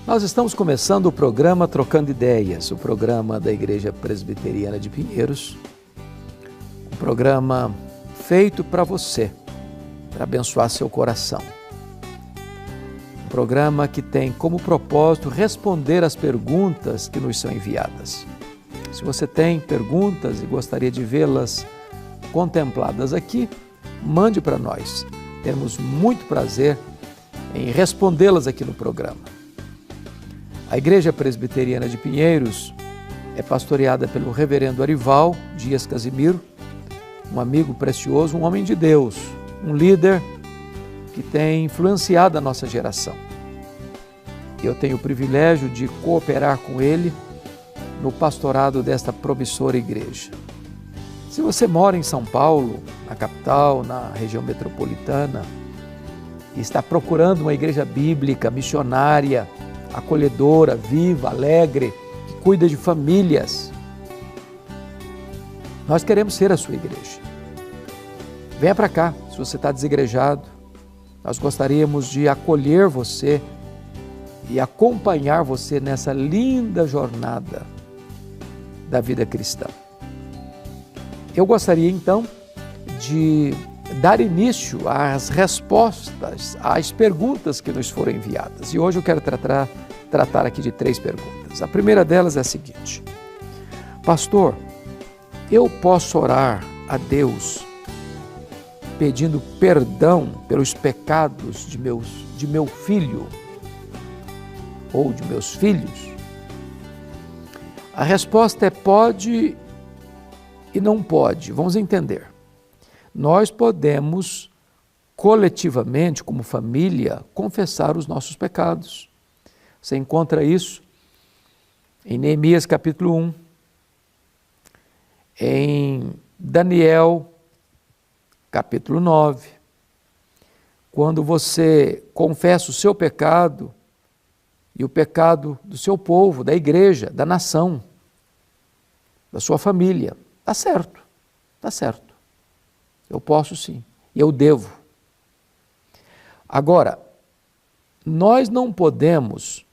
Nós estamos começando o programa Trocando Ideias, o programa da Igreja Presbiteriana de Pinheiros, um programa feito para você, para abençoar seu coração. Um programa que tem como propósito responder às perguntas que nos são enviadas. Se você tem perguntas e gostaria de vê-las contempladas aqui, mande para nós. Temos muito prazer em respondê-las aqui no programa. A Igreja Presbiteriana de Pinheiros é pastoreada pelo reverendo Arival Dias Casimiro, um amigo precioso, um homem de Deus, um líder que tem influenciado a nossa geração. Eu tenho o privilégio de cooperar com ele no pastorado desta promissora igreja. Se você mora em São Paulo, na capital, na região metropolitana, e está procurando uma igreja bíblica, missionária, acolhedora, viva, alegre, que cuida de famílias, nós queremos ser a sua igreja. Venha para cá, se você está desigrejado, nós gostaríamos de acolher você e acompanhar você nessa linda jornada da vida cristã. Eu gostaria então de dar início às respostas às perguntas que nos foram enviadas. E hoje eu quero tratar aqui de 3 perguntas. A primeira delas é a seguinte: Pastor, eu posso orar a Deus pedindo perdão pelos pecados de meu filho ou de meus filhos? A resposta é pode e não pode. Vamos entender. Nós podemos, coletivamente, como família, confessar os nossos pecados. Você encontra isso em Neemias capítulo 1, em Daniel capítulo 9. Quando você confessa o seu pecado e o pecado do seu povo, da igreja, da nação, da sua família, está certo, está certo. Eu posso sim, eu devo. Agora, nós não podemos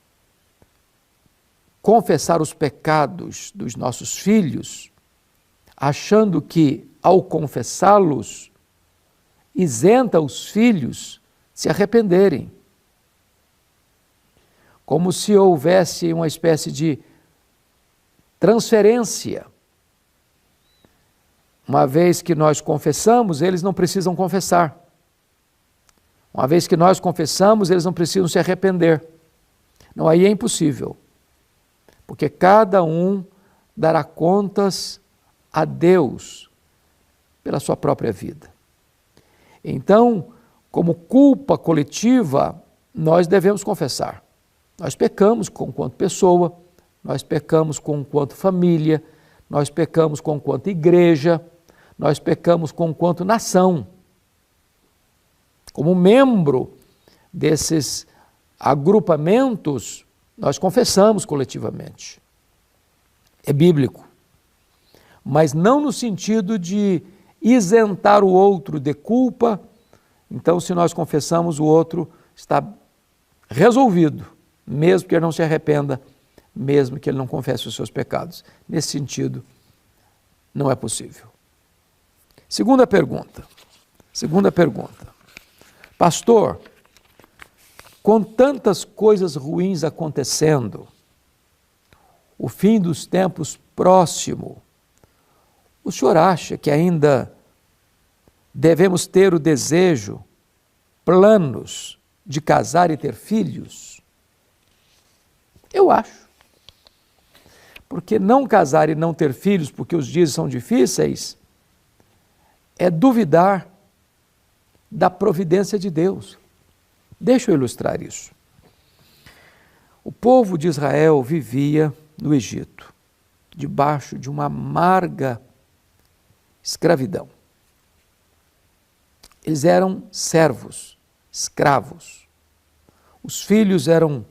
confessar os pecados dos nossos filhos achando que, ao confessá-los, isenta os filhos de se arrependerem. Como se houvesse uma espécie de transferência. Uma vez que nós confessamos, eles não precisam confessar. Uma vez que nós confessamos, eles não precisam se arrepender. Não, aí é impossível. Porque cada um dará contas a Deus pela sua própria vida. Então, como culpa coletiva, nós devemos confessar. Nós pecamos quanto pessoa, nós pecamos quanto família, nós pecamos quanto igreja, nós pecamos quanto nação. Como membro desses agrupamentos, nós confessamos coletivamente. É bíblico. Mas não no sentido de isentar o outro de culpa. Então, se nós confessamos, o outro está resolvido, mesmo que ele não se arrependa, mesmo que ele não confesse os seus pecados. Nesse sentido, não é possível. Segunda pergunta. Pastor, com tantas coisas ruins acontecendo, o fim dos tempos próximo, o senhor acha que ainda devemos ter o desejo, planos de casar e ter filhos? Eu acho. Porque não casar e não ter filhos porque os dias são difíceis é duvidar da providência de Deus. Deixa eu ilustrar isso. O povo de Israel vivia no Egito, debaixo de uma amarga escravidão. Eles eram servos, escravos. Os filhos eram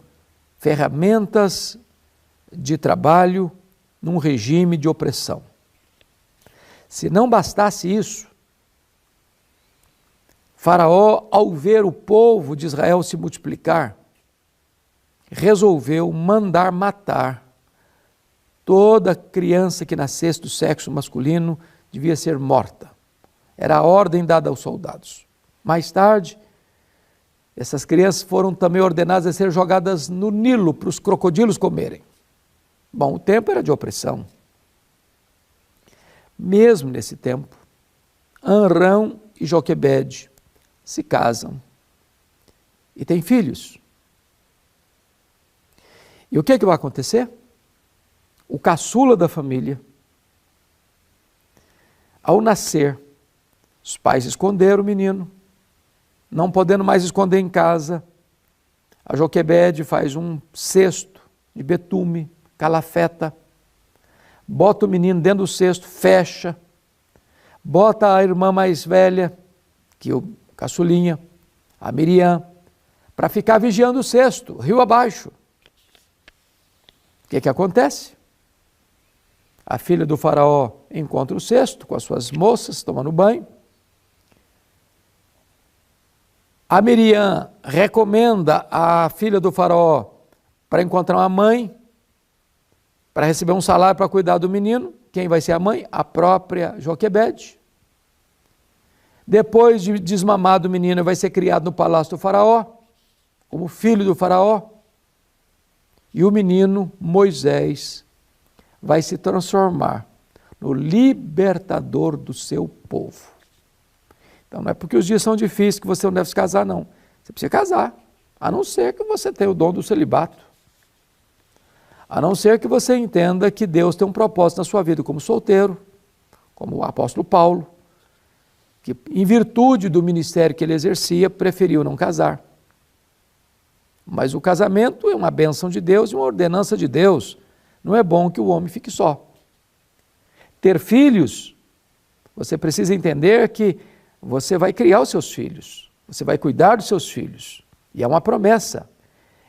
ferramentas de trabalho num regime de opressão. Se não bastasse isso, Faraó, ao ver o povo de Israel se multiplicar, resolveu mandar matar toda criança que nascesse do sexo masculino, devia ser morta. Era a ordem dada aos soldados. Mais tarde, essas crianças foram também ordenadas a ser jogadas no Nilo para os crocodilos comerem. Bom, o tempo era de opressão. Mesmo nesse tempo, Amrão e Joquebede se casam e têm filhos. E o que vai acontecer? O caçula da família, ao nascer, os pais esconderam o menino, não podendo mais esconder em casa. A Joquebede faz um cesto de betume, calafeta, bota o menino dentro do cesto, fecha, bota a irmã mais velha, que o caçulinha, a Miriam, para ficar vigiando o cesto, rio abaixo. O que acontece? A filha do faraó encontra o cesto com as suas moças, tomando banho. A Miriam recomenda a filha do faraó para encontrar uma mãe, para receber um salário para cuidar do menino. Quem vai ser a mãe? A própria Joquebede. Depois de desmamado o menino, vai ser criado no palácio do faraó, como filho do faraó. E o menino, Moisés, vai se transformar no libertador do seu povo. Então não é porque os dias são difíceis que você não deve se casar, não. Você precisa casar, a não ser que você tenha o dom do celibato. A não ser que você entenda que Deus tem um propósito na sua vida como solteiro, como o apóstolo Paulo, que em virtude do ministério que ele exercia, preferiu não casar. Mas o casamento é uma bênção de Deus e uma ordenança de Deus. Não é bom que o homem fique só. Ter filhos, você precisa entender que você vai criar os seus filhos, você vai cuidar dos seus filhos. E é uma promessa.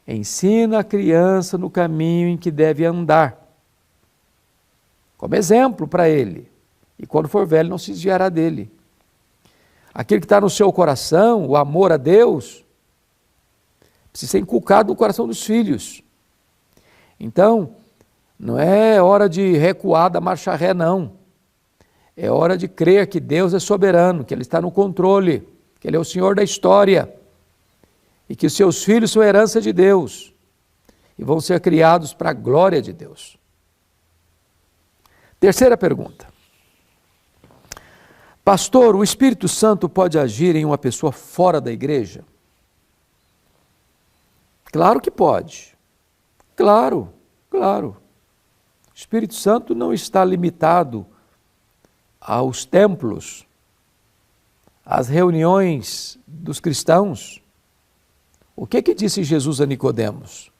Ensina a criança no caminho em que deve andar, como exemplo para ele. E quando for velho, não se desviará dele. Aquilo que está no seu coração, o amor a Deus, precisa ser inculcado no coração dos filhos. Então, não é hora de recuar da marcha ré, não. É hora de crer que Deus é soberano, que Ele está no controle, que Ele é o Senhor da história e que os seus filhos são herança de Deus e vão ser criados para a glória de Deus. Terceira pergunta. Pastor, o Espírito Santo pode agir em uma pessoa fora da igreja? Claro que pode. Claro. O Espírito Santo não está limitado aos templos, às reuniões dos cristãos. O que disse Jesus a Nicodemos?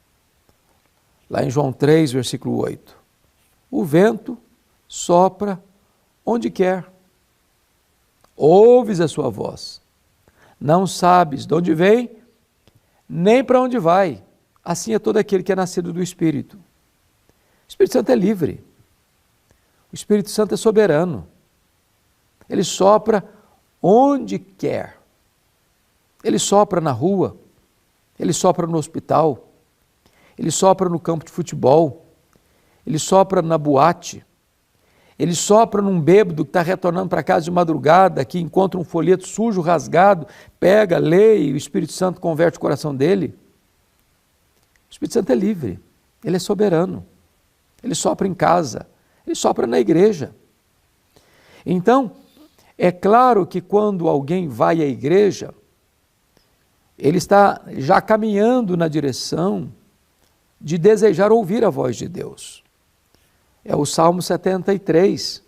Lá em João 3, versículo 8. O vento sopra onde quer. Ouves a sua voz. Não sabes de onde vem, nem para onde vai. Assim é todo aquele que é nascido do Espírito. O Espírito Santo é livre. O Espírito Santo é soberano. Ele sopra onde quer. Ele sopra na rua. Ele sopra no hospital. Ele sopra no campo de futebol. Ele sopra na boate. Ele sopra num bêbado que está retornando para casa de madrugada, que encontra um folheto sujo, rasgado, pega, lê e o Espírito Santo converte o coração dele. O Espírito Santo é livre. Ele é soberano. Ele sopra em casa. Ele sopra na igreja. Então, é claro que quando alguém vai à igreja, ele está já caminhando na direção de desejar ouvir a voz de Deus. É o Salmo 73,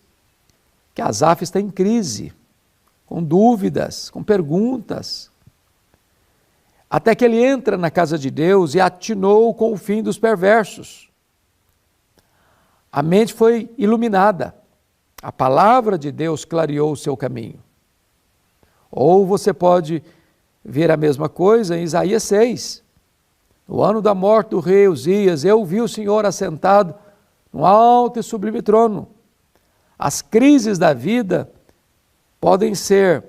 que Asaf está em crise, com dúvidas, com perguntas, até que ele entra na casa de Deus e atinou com o fim dos perversos. A mente foi iluminada, a palavra de Deus clareou o seu caminho. Ou você pode ver a mesma coisa em Isaías 6. No ano da morte do rei Uzias, eu vi o Senhor assentado num alto e sublime trono. As crises da vida podem ser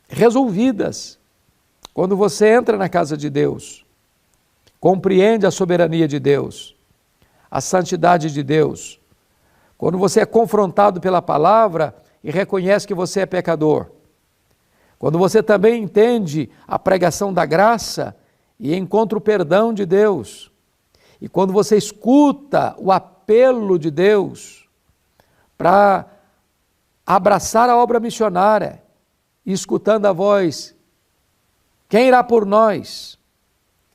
resolvidas quando você entra na casa de Deus, compreende a soberania de Deus, a santidade de Deus, quando você é confrontado pela palavra e reconhece que você é pecador, quando você também entende a pregação da graça e encontra o perdão de Deus, e quando você escuta o apelo de Deus para abraçar a obra missionária, e escutando a voz, quem irá por nós?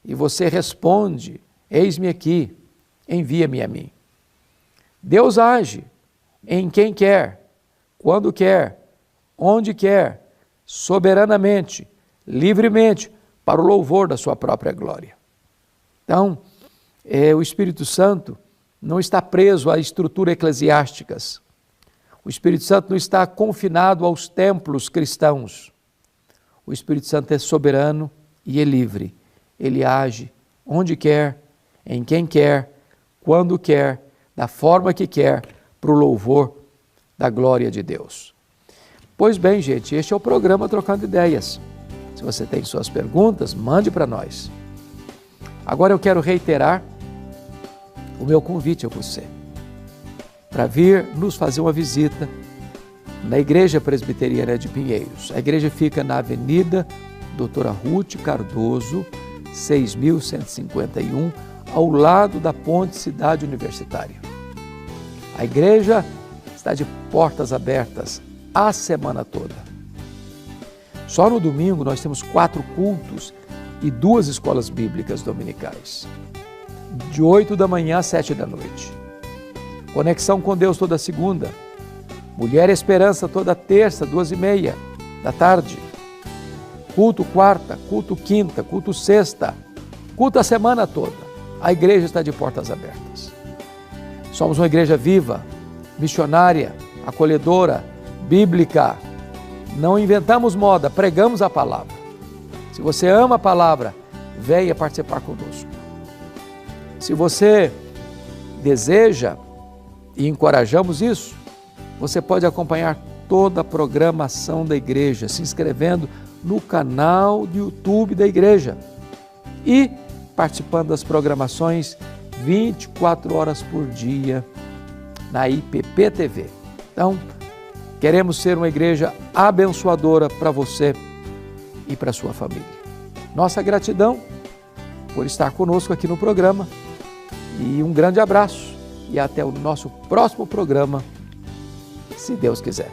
E você responde, eis-me aqui, envia-me a mim. Deus age em quem quer, quando quer, onde quer, soberanamente, livremente, para o louvor da sua própria glória. Então, o Espírito Santo não está preso a estruturas eclesiásticas. O Espírito Santo não está confinado aos templos cristãos. O Espírito Santo é soberano e é livre. Ele age onde quer, em quem quer, quando quer, da forma que quer, para o louvor da glória de Deus. Pois bem, gente, este é o programa Trocando Ideias. Se você tem suas perguntas, mande para nós. Agora eu quero reiterar o meu convite a você, para vir nos fazer uma visita na Igreja Presbiteriana de Pinheiros. A igreja fica na Avenida Doutora Ruth Cardoso, 6.151, ao lado da Ponte Cidade Universitária. A igreja está de portas abertas a semana toda. Só no domingo nós temos 4 cultos e 2 escolas bíblicas dominicais, de 8 da manhã às 7 da noite. Conexão com Deus toda segunda. Mulher Esperança toda terça, 2h30 da tarde. Culto quarta, culto quinta, culto sexta, culto a semana toda. A igreja está de portas abertas. Somos uma igreja viva, missionária, acolhedora, bíblica. Não inventamos moda, pregamos a palavra. Se você ama a palavra, venha participar conosco. Se você deseja, e encorajamos isso, você pode acompanhar toda a programação da igreja, se inscrevendo no canal do YouTube da igreja e participando das programações 24 horas por dia na IPP TV. Então, queremos ser uma igreja abençoadora para você e para sua família. Nossa gratidão por estar conosco aqui no programa e um grande abraço e até o nosso próximo programa, se Deus quiser.